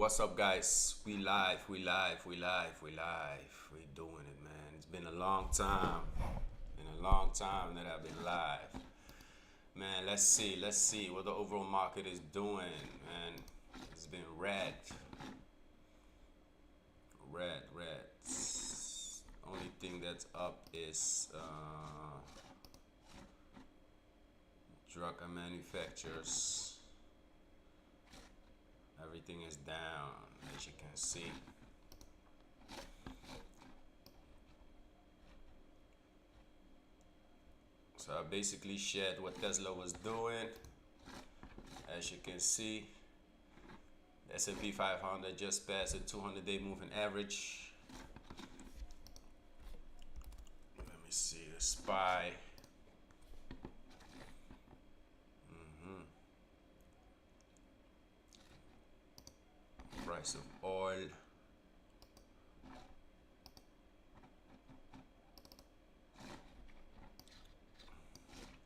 What's up, guys? We live, we live, we live, we live. We doing it, man. It's been a long time. Been a long time that I've been live. Man, let's see what the overall market is doing, man. It's been red. Red. Only thing that's up is drug manufacturers. Everything is down, as you can see. So I basically shared what Tesla was doing. As you can see, the S&P 500 just passed the 200-day moving average. Let me see the SPY. Price of oil.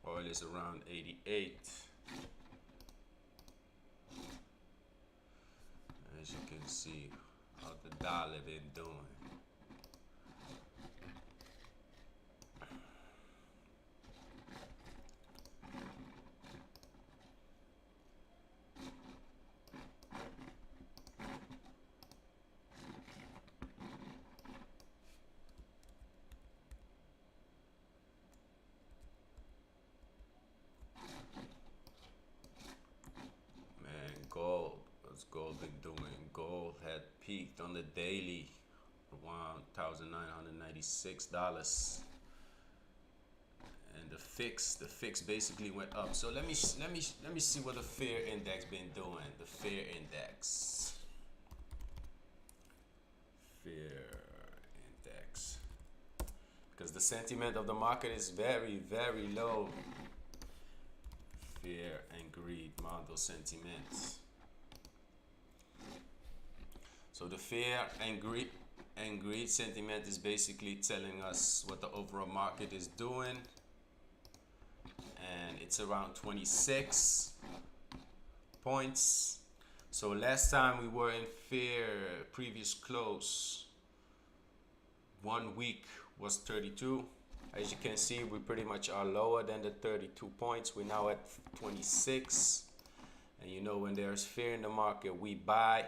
Oil is around 88. As you can see, how the dollar been doing. What's gold been doing? Gold had peaked on the daily around $1,996, and the fix basically went up. So let me see what the fear index been doing. The fear index, because the sentiment of the market is very low. Fear and greed, model sentiments. So the fear and greed sentiment is basically telling us what the overall market is doing, and it's around 26 points. So last time we were in fear, previous close 1 week was 32. As you can see, we pretty much are lower than the 32 points. We're now at 26, and you know, when there's fear in the market, we buy.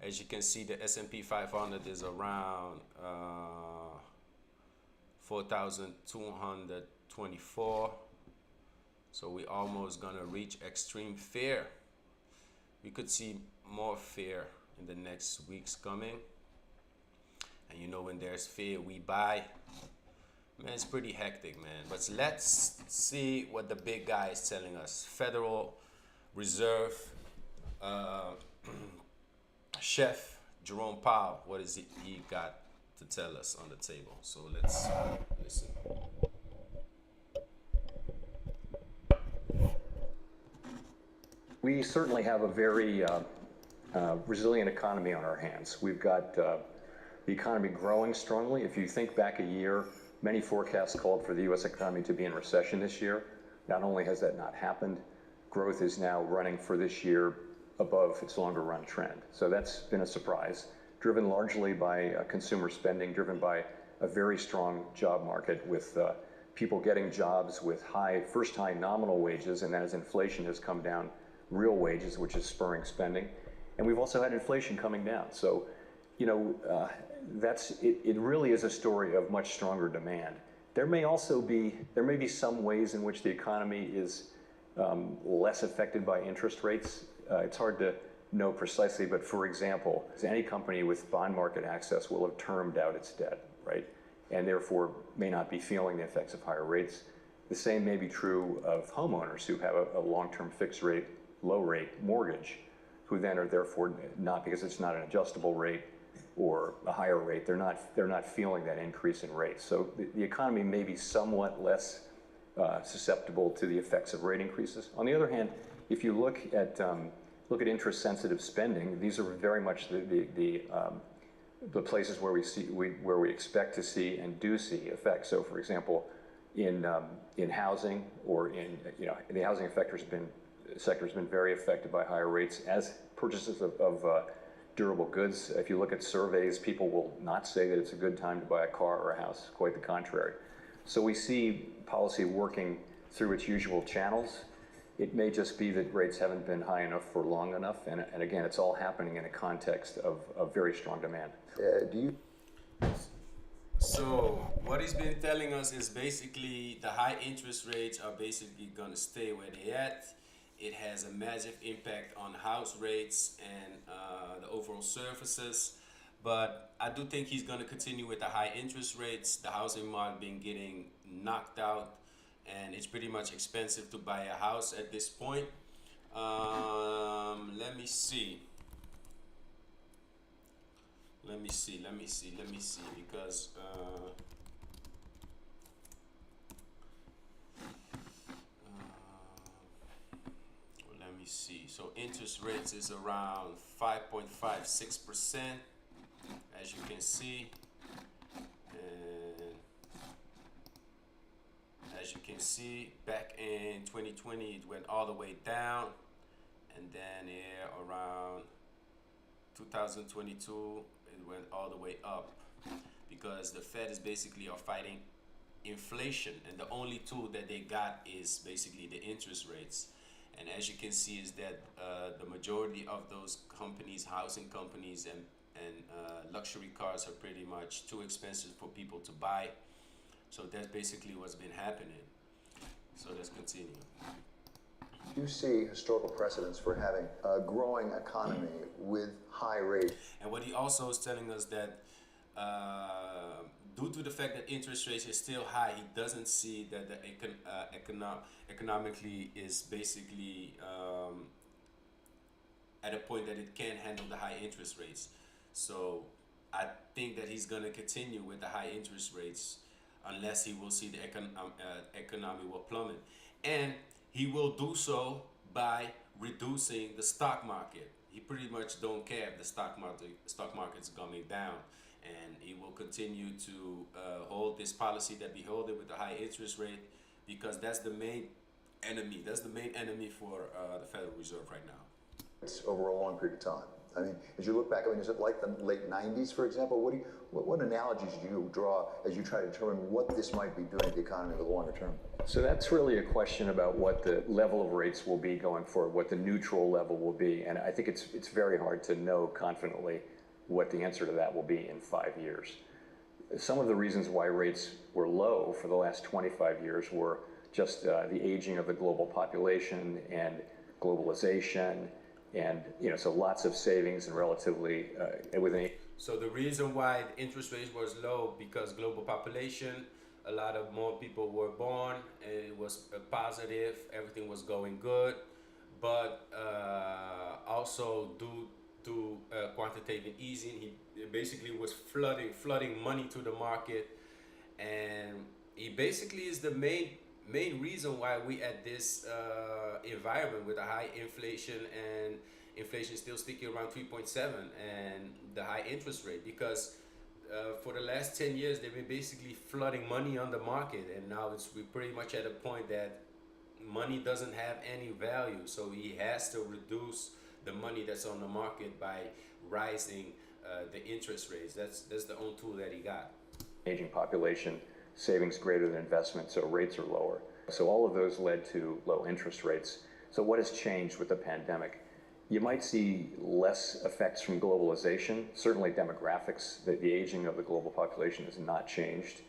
As you can see, the S&P 500 is around 4,224. So we almost gonna reach extreme fear. We could see more fear in the next weeks coming. And you know, when there's fear, we buy. Man, it's pretty hectic, man. But let's see what the big guy is telling us. Federal Reserve Chef Jerome Powell, what is he got to tell us on the table? So let's listen. We certainly have a very resilient economy on our hands. We've got the economy growing strongly. If you think back a year, many forecasts called for the U.S. economy to be in recession this year. Not only has that not happened, growth is now running for this year above its longer run trend. So that's been a surprise, driven largely by consumer spending, driven by a very strong job market with people getting jobs with first high nominal wages, and then as inflation has come down, real wages, which is spurring spending. And we've also had inflation coming down. So, you know, it really is a story of much stronger demand. There may be some ways in which the economy is less affected by interest rates. It's hard to know precisely, but for example, any company with bond market access will have termed out its debt, right? And therefore may not be feeling the effects of higher rates. The same may be true of homeowners who have a long-term fixed rate, low rate mortgage, who then are therefore not, because it's not an adjustable rate or a higher rate, they're not feeling that increase in rates. So the economy may be somewhat less susceptible to the effects of rate increases. On the other hand, if you look at interest-sensitive spending, these are very much the places where we expect to see and do see effects. So, for example, in housing, or in the housing sector has been very affected by higher rates, as purchases of durable goods. If you look at surveys, people will not say that it's a good time to buy a car or a house, quite the contrary. So we see policy working through its usual channels. It may just be that rates haven't been high enough for long enough, and again, it's all happening in a context of very strong demand. So what he's been telling us is basically the high interest rates are basically going to stay where they at. It has a massive impact on house rates and the overall services. But I do think he's going to continue with the high interest rates. The housing market been getting knocked out, and it's pretty much expensive to buy a house at this point. Let me see, because let me see. So interest rates is around 5.56%, as you can see. And as you can see, back in 2020, it went all the way down, and then here around 2022, it went all the way up, because the Fed is basically are fighting inflation, and the only tool that they got is basically the interest rates. And as you can see is that the majority of those companies, housing companies and luxury cars, are pretty much too expensive for people to buy. So that's basically what's been happening. So let's continue. You see historical precedents for having a growing economy with high rates. And what he also is telling us that due to the fact that interest rates is still high, he doesn't see that the economically is basically at a point that it can't handle the high interest rates. So I think that he's going to continue with the high interest rates unless he will see the economy will plummet. And he will do so by reducing the stock market. He pretty much don't care if the stock market's coming down, and he will continue to hold this policy that we hold it with the high interest rate, because that's the main enemy. That's the main enemy for the Federal Reserve right now. It's over a long period of time. I mean, as you look back, I mean, is it like the late 90s, for example? What analogies do you draw as you try to determine what this might be doing to the economy over the longer term? So that's really a question about what the level of rates will be going forward, what the neutral level will be. And I think it's very hard to know confidently what the answer to that will be in 5 years. Some of the reasons why rates were low for the last 25 years were just the aging of the global population and globalization, and so lots of savings and relatively So the reason why the interest rates was low, because global population, a lot of more people were born, and it was positive, everything was going good, but also due to quantitative easing, he basically was flooding money to the market, and he basically is the main reason why we at this environment with a high inflation, and inflation still sticking around 3.7, and the high interest rate, because for the last 10 years they've been basically flooding money on the market, and now we're pretty much at a point that money doesn't have any value. So he has to reduce the money that's on the market by rising the interest rates. That's the only tool that he got. Aging population, savings greater than investment, so rates are lower. So all of those led to low interest rates. So what has changed with the pandemic? You might see less effects from globalization. Certainly demographics, the aging of the global population has not changed.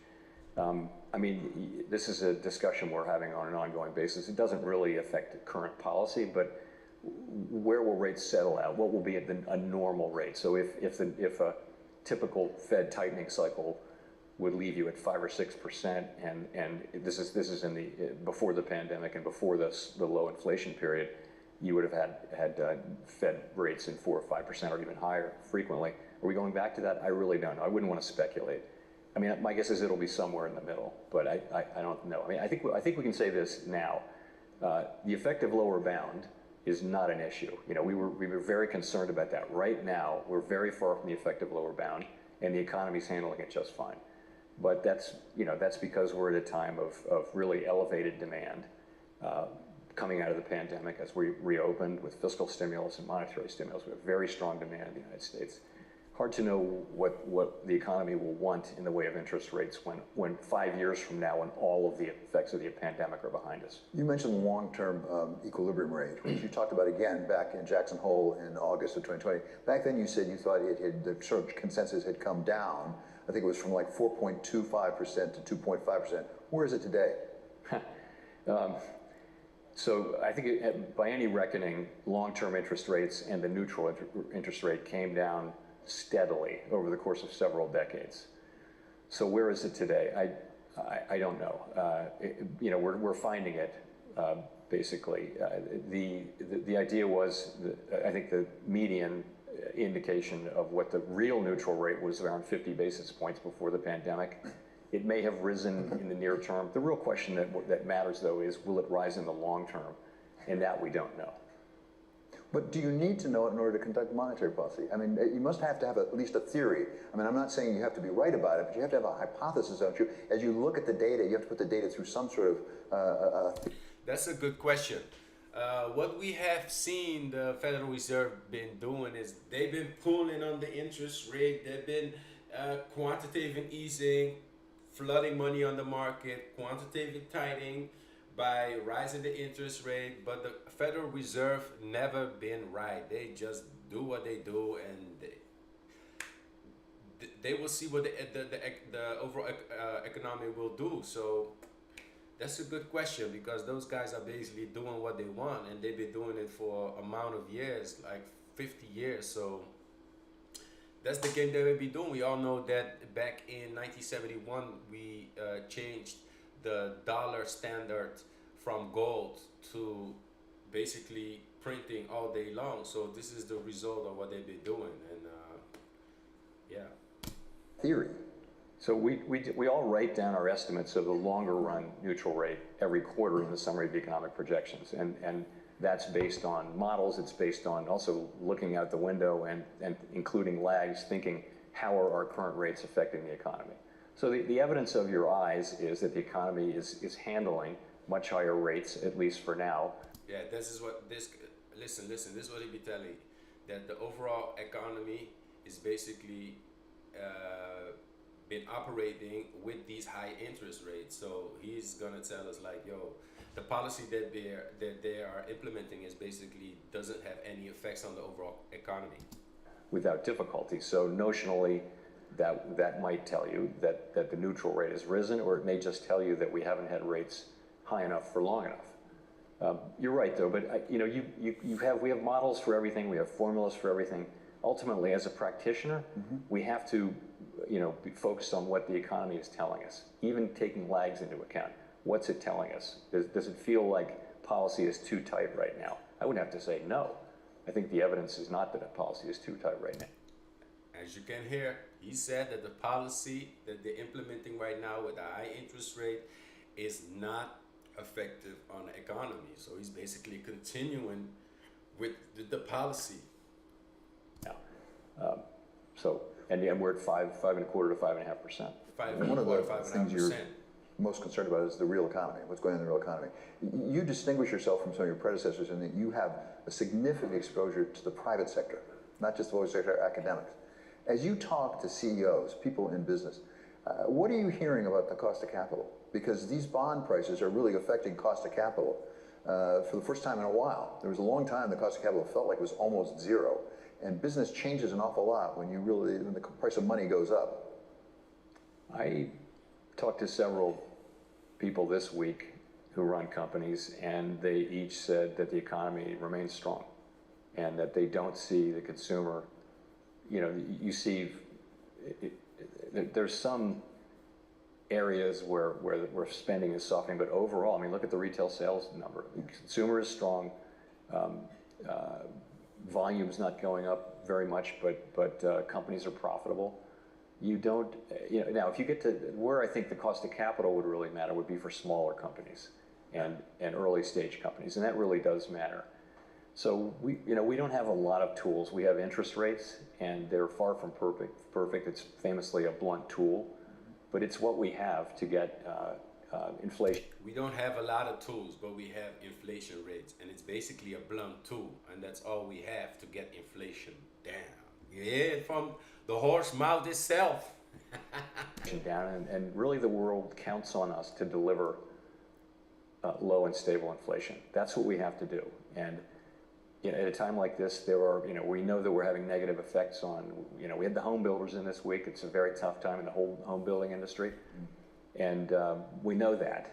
I mean, this is a discussion we're having on an ongoing basis. It doesn't really affect the current policy, but where will rates settle out? What will be a normal rate? So if a typical Fed tightening cycle would leave you at 5 or 6%, and this is in the before the pandemic and before the low inflation period, you would have had Fed rates in 4 or 5% or even higher frequently. Are we going back to that? I really don't know. I wouldn't want to speculate. I mean, my guess is it'll be somewhere in the middle, but I don't know. I mean, I think we can say this now. The effective lower bound is not an issue. We were very concerned about that. Right now, we're very far from the effective lower bound, and the economy's handling it just fine. But that's because we're at a time of really elevated demand. coming out of the pandemic as we reopened with fiscal stimulus and monetary stimulus. We have very strong demand in the United States. Hard to know what the economy will want in the way of interest rates when 5 years from now, when all of the effects of the pandemic are behind us. You mentioned long-term equilibrium rate, which you talked about again back in Jackson Hole in August of 2020. Back then you said you thought the sort of consensus had come down. I think it was from like 4.25% to 2.5%. Where is it today? So I think by any reckoning, long-term interest rates and the neutral interest rate came down steadily over the course of several decades. So where is it today? I don't know. We're finding it basically. The idea was, I think the median indication of what the real neutral rate was around 50 basis points before the pandemic. It may have risen in the near term. The real question that matters, though, is will it rise in the long term? And that we don't know. But do you need to know it in order to conduct monetary policy? I mean, you must have to have at least a theory. I mean, I'm not saying you have to be right about it, but you have to have a hypothesis, don't you? As you look at the data, you have to put the data through some sort of... That's a good question. What we have seen the Federal Reserve been doing is they've been pulling on the interest rate. They've been quantitative easing, flooding money on the market, quantitative tightening by rising the interest rate, but the Federal Reserve never been right. They just do what they do, and they will see what the overall economy will do. So that's a good question, because those guys are basically doing what they want, and they've been doing it for amount of years, like 50 years. So that's the game they will be doing. We all know that back in 1971, we changed the dollar standard from gold to basically printing all day long. So this is the result of what they've been doing, and yeah. Theory. So we all write down our estimates of the longer run neutral rate every quarter in the summary of economic projections, and that's based on models. It's based on also looking out the window and including lags, thinking how are our current rates affecting the economy. So the evidence of your eyes is that the economy is handling much higher rates, at least for now. Yeah, listen, this is what he be telling, that the overall economy is basically been operating with these high interest rates. So he's gonna tell us like, yo, the policy that they are implementing is basically doesn't have any effects on the overall economy. Without difficulty. So notionally, that might tell you that the neutral rate has risen, or it may just tell you that we haven't had rates high enough for long enough. You're right, though. But we have models for everything. We have formulas for everything. Ultimately, as a practitioner, we have to be focused on what the economy is telling us, even taking lags into account. What's it telling us? Does it feel like policy is too tight right now? I would have to say no. I think the evidence is not that a policy is too tight right now. As you can hear, he said that the policy that they're implementing right now with the high interest rate is not effective on the economy. So he's basically continuing with the policy. Yeah. And we're at 5.25% to 5.5%. One of the things you're most concerned about is the real economy, what's going on in the real economy. You distinguish yourself from some of your predecessors in that you have a significant exposure to the private sector, not just the public sector, academics. As you talk to CEOs, people in business, what are you hearing about the cost of capital? Because these bond prices are really affecting cost of capital for the first time in a while. There was a long time the cost of capital felt like it was almost zero. And business changes an awful lot when the price of money goes up. I talked to several people this week who run companies, and they each said that the economy remains strong and that they don't see the consumer. You see, there's some areas where spending is softening, but overall, I mean, look at the retail sales number. The consumer is strong. Volume's not going up very much, but companies are profitable. You don't, now if you get to where I think the cost of capital would really matter would be for smaller companies and early stage companies, and that really does matter. So we don't have a lot of tools. We have interest rates, and they're far from perfect. It's famously a blunt tool, but it's what we have to get inflation. We don't have a lot of tools, but we have inflation rates, and it's basically a blunt tool, and that's all we have to get inflation down. Yeah, from the horse mouth itself. Down, and really the world counts on us to deliver low and stable inflation. That's what we have to do. And at a time like this, there are, we know that we're having negative effects on, we had the home builders in this week. It's a very tough time in the whole home building industry. And we know that.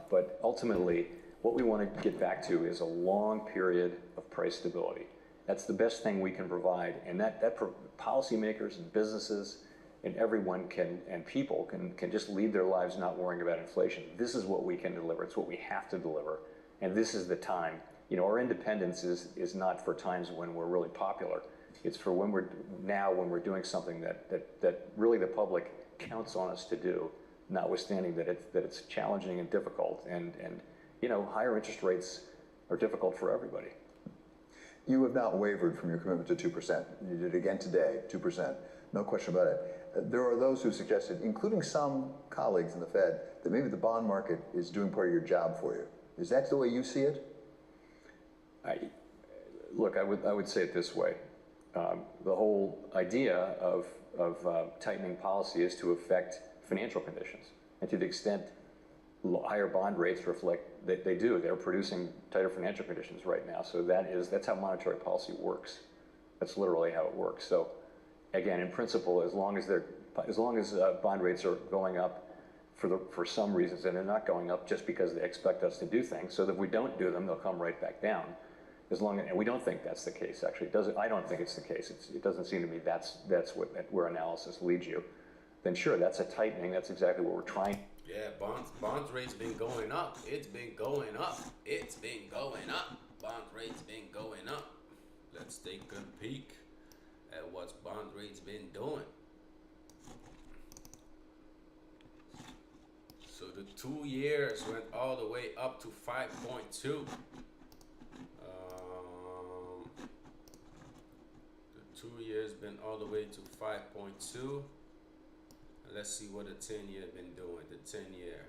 But ultimately, what we want to get back to is a long period of price stability. That's the best thing we can provide. And that policymakers and businesses and everyone and people can just lead their lives not worrying about inflation. This is what we can deliver. It's what we have to deliver. And this is the time. Our independence is not for times when we're really popular. It's for when we're doing something that really the public counts on us to do, notwithstanding that it's challenging and difficult. And higher interest rates are difficult for everybody. You have not wavered from your commitment to 2%. You did it again today, 2%. No question about it. There are those who suggested, including some colleagues in the Fed, that maybe the bond market is doing part of your job for you. Is that the way you see it? Look, I would say it this way. The whole idea of tightening policy is to affect financial conditions. And to the extent higher bond rates reflect that they do, they're producing tighter financial conditions right now. So that's how monetary policy works. That's literally how it works. So again, in principle, as long as bond rates are going up for some reasons, and they're not going up just because they expect us to do things, so that if we don't do them, they'll come right back down. And we don't think that's the case. Actually, I don't think it's the case. It doesn't seem to me that's where analysis leads you. Then sure, that's a tightening. That's exactly what we're trying. Yeah, bonds rates been going up. It's been going up. It's been going up. Bond rates been going up. Let's take a peek at what's bond rates been doing. So the 2 years went all the way up to 5.2. The 2 years been all the way to 5.2. Let's see what the 10-year been doing. The 10-year.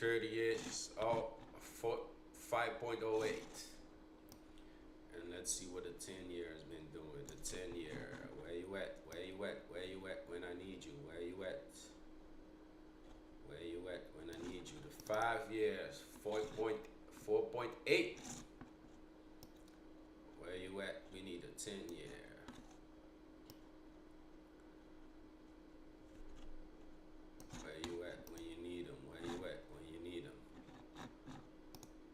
Is all 5.08. And let's see what the 10-year has been doing. The 10-year. Where you at? Where you at? Where you at when I need you? Where you at? Where you at when I need you? The 5 years. 4.8. Where you at? We need a 10-year. Where you at when you need them? Where you at when you need them?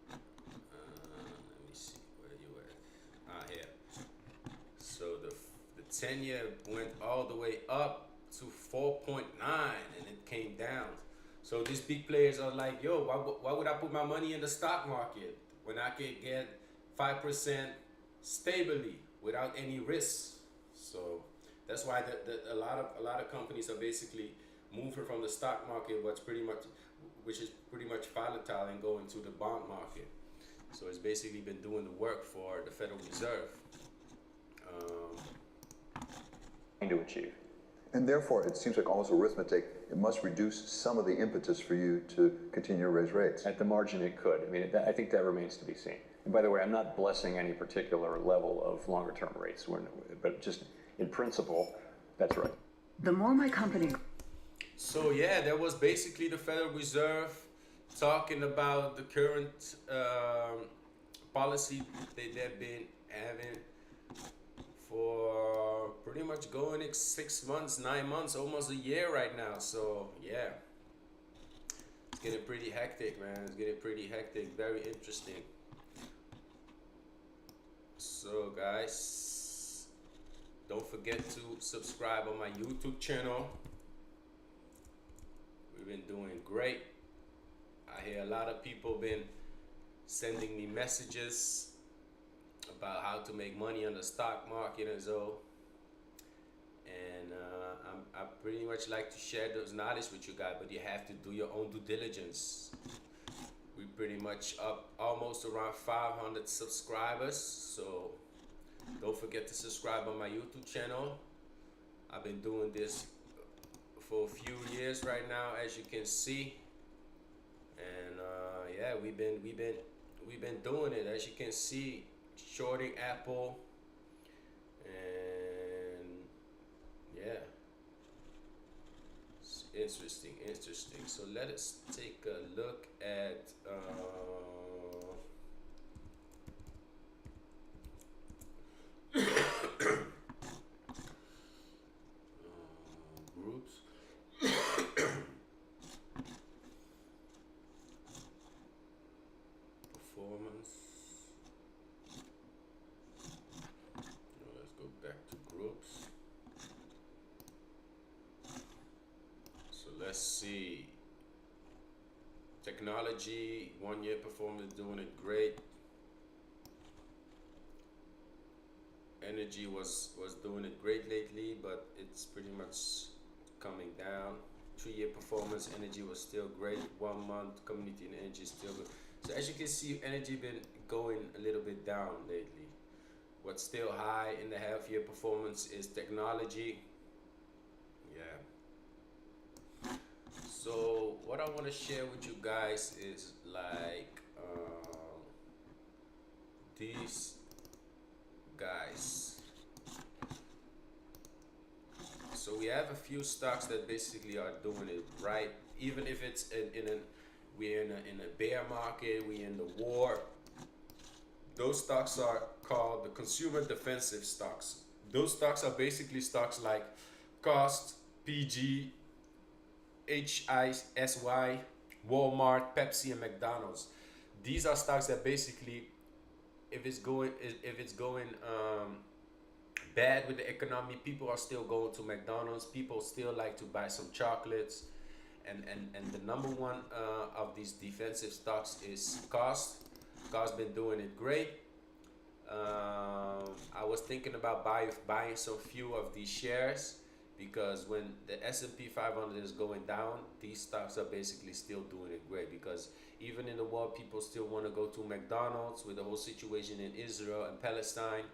Let me see. Where you at? Here. So the 10-year went all the way up to 4.9, and it came down. So these big players are like, yo, why would I put my money in the stock market when I can get 5% stably without any risks? So that's why a lot of companies are basically moving from the stock market, which is pretty much volatile, and going to the bond market. So it's basically been doing the work for the Federal Reserve. To achieve. And therefore, it seems like almost arithmetic. It must reduce some of the impetus for you to continue to raise rates. At the margin, it could. I mean, I think that remains to be seen. And by the way, I'm not blessing any particular level of longer-term rates, but just in principle, that's right. The more my company... So yeah, that was basically the Federal Reserve talking about the current policy they've been having for pretty much going 6 months, 9 months, almost a year right now. So yeah, it's getting pretty hectic, man. It's getting pretty hectic. Very interesting. So guys, don't forget to subscribe on my YouTube channel. We've been doing great. I hear a lot of people been sending me messages about how to make money on the stock market and so. And I pretty much like to share those knowledge with you guys, but you have to do your own due diligence. We pretty much up almost around 500 subscribers, so don't forget to subscribe on my YouTube channel. I've been doing this for a few years right now, as you can see, and yeah, we've been doing it, as you can see, shorting Apple, and yeah, it's interesting. So let us take a look at groups. Performance. Now let's go back to groups. So let's see. Technology, 1 year performance, doing it great. Energy was doing it great lately, but it's pretty much coming down. 3 year performance, energy was still great. 1 month, community and energy still good. So as you can see, energy been going a little bit down lately. What's still high in the half year performance is technology. Yeah. So what I want to share with you guys is like these guys. So we have a few stocks that basically are doing it right, even if it's we're in a bear market, we're in the war. Those stocks are called the consumer defensive stocks. Those stocks are basically stocks like Cost, PG, HISY, Walmart, Pepsi, and McDonald's. These are stocks that basically, if it's going bad with the economy, people are still going to McDonald's. People still like to buy some chocolates, and the number one of these defensive stocks is Cost. Cost been doing it great. I was thinking about buying some few of these shares, because when the S&P 500 is going down, these stocks are basically still doing it great, because even in the world, people still want to go to McDonald's with the whole situation in Israel and Palestine.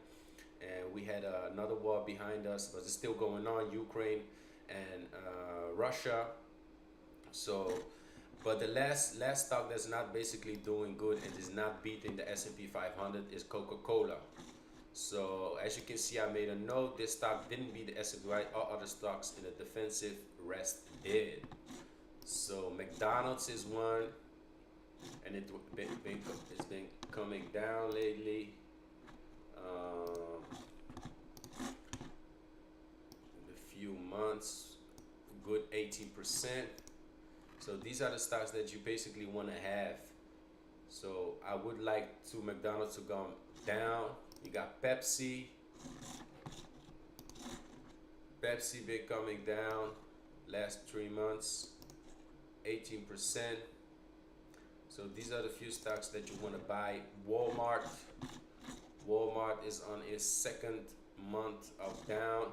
And we had another war behind us, but it's still going on, Ukraine and Russia. So, but the last stock that's not basically doing good and is not beating the S&P 500 is Coca-Cola. So as you can see, I made a note. This stock didn't beat the S&P, right? All other stocks in the defensive rest did. So McDonald's is one, and it's been coming down lately. In a few months, good 18%. So these are the stocks that you basically want to have. So I would like to McDonald's to go down. You got Pepsi. Pepsi been coming down last 3 months, 18%. So these are the few stocks that you want to buy. Walmart. Walmart is on its second month of down.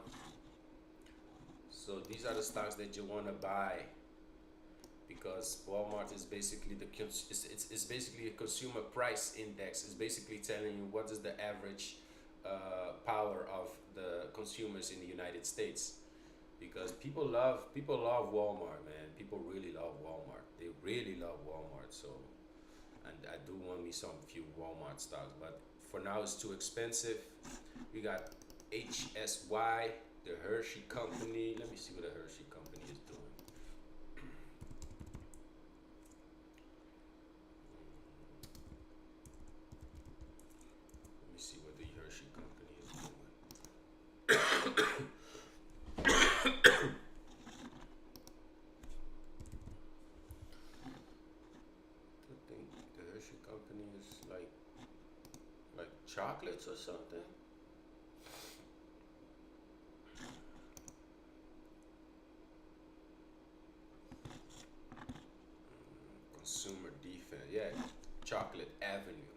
So these are the stocks that you want to buy, because Walmart is basically it's basically a consumer price index. It's basically telling you what is the average power of the consumers in the United States, because people love Walmart, man. People really love Walmart. They really love Walmart. So, and I do want me some few Walmart stocks, but for now it's too expensive. We got HSY, the Hershey Company. Let me see what the Hershey Company is doing. Let me see what the Hershey Company is doing. I think the Hershey Company is like chocolates or something. Consumer defense, yeah, Chocolate Avenue.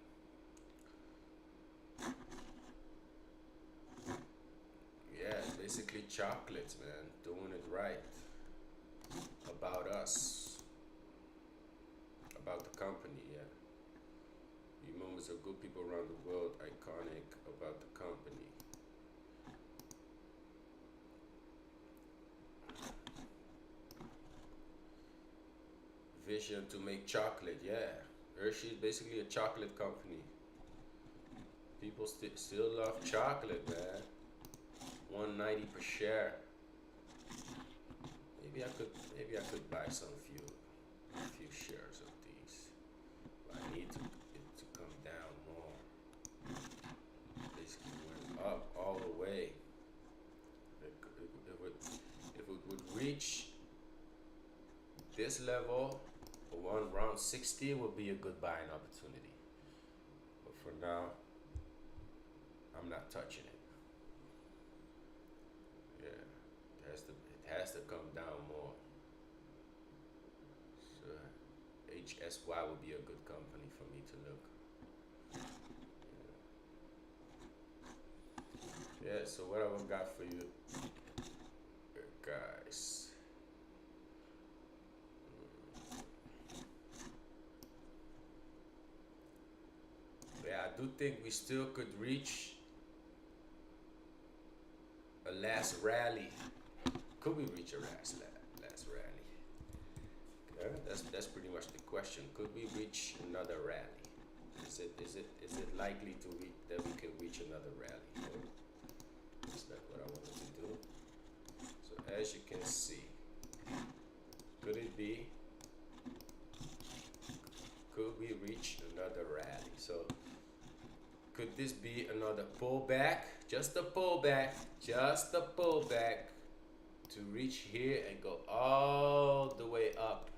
Yeah, it's basically chocolates, man. Doing it right. About us. About the company, yeah. You members of good people around the world, iconic about the company. vision to make chocolate. Yeah, Hershey is basically a chocolate company. People still love chocolate, man. 190 per share. Maybe I could buy a few shares of these. But I need it to come down more. Basically went up all the way. If it would reach this level, around 60 would be a good buying opportunity. But for now, I'm not touching it. Yeah, it has to come down more. So HSY would be a good company for me to look. Yeah, so what I've got for you guys. Yeah, I do think we still could reach a last rally. Could we reach a last rally? Yeah, that's pretty much the question. Could we reach another rally? Is it likely that we can reach another rally? Is that what I wanted to do? So as you can see, could we reach another rally? So could this be another pullback? Just a pullback to reach here and go all the way up.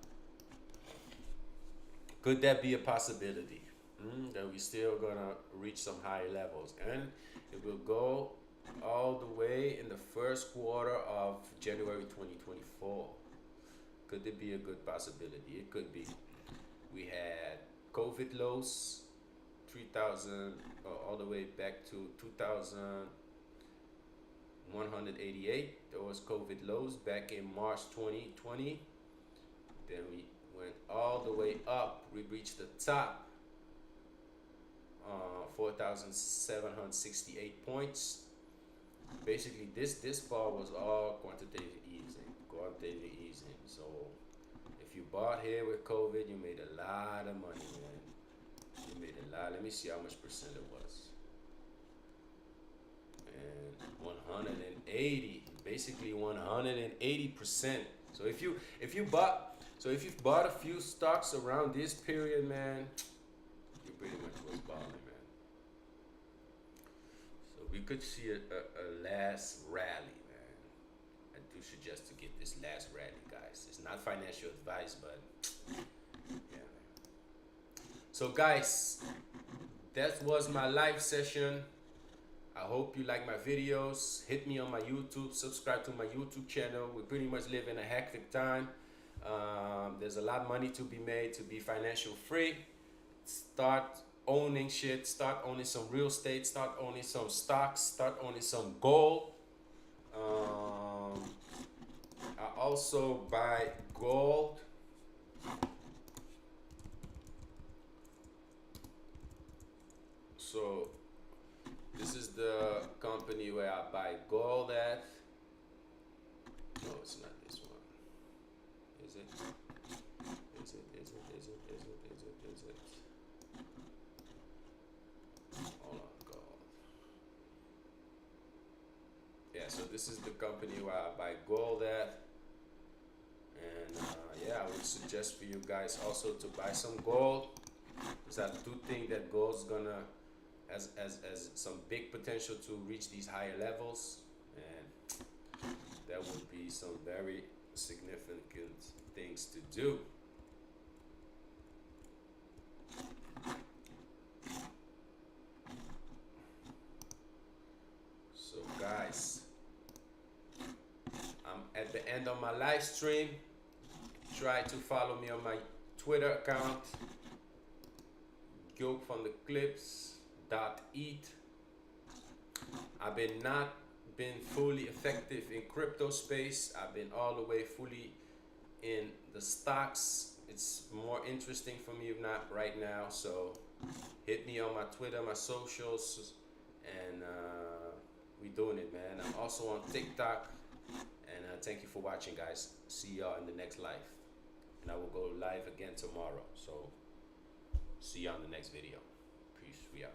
Could that be a possibility? That we still gonna reach some higher levels, and it will go all the way in the first quarter of January 2024. Could it be a good possibility? It could be. We had COVID lows, 3,000 all the way back to 2,188. There was COVID lows back in March 2020. Then we went all the way up. We reached the top, 4,768 points. Basically, this bar was all quantitative easing. So if you bought here with COVID, you made a lot of money, man. You made a lot. Let me see how much percent it was. And 180, basically 180%. So if you've bought a few stocks around this period, man, you pretty much was balling, man. So we could see a last rally, man. I do suggest to get this last rally, guys. It's not financial advice, but yeah, man. So guys, that was my live session. I hope you like my videos. Hit me on my YouTube, subscribe to my YouTube channel. We pretty much live in a hectic time. There's a lot of money to be made to be financial free. Start owning shit, start owning some real estate, start owning some stocks, start owning some gold. I also buy gold. So this is the company where I buy gold at. No, it's not this one. Is it? Hold on, gold. Yeah, so this is the company where I buy gold at. And yeah, I would suggest for you guys also to buy some gold, because I do think that gold's gonna has some big potential to reach these higher levels, and that would be some very significant things to do. So guys, I'm at the end of my live stream. Try to follow me on my Twitter account, JoopvdClips.eat. I've not been fully effective in crypto space. I've been all the way fully in the stocks. It's more interesting for me not right now. So hit me on my Twitter, my socials, and we doing it, man. I'm also on TikTok. And thank you for watching, guys. See y'all in the next live. and I will go live again tomorrow. So see you on the next video. Peace. We out.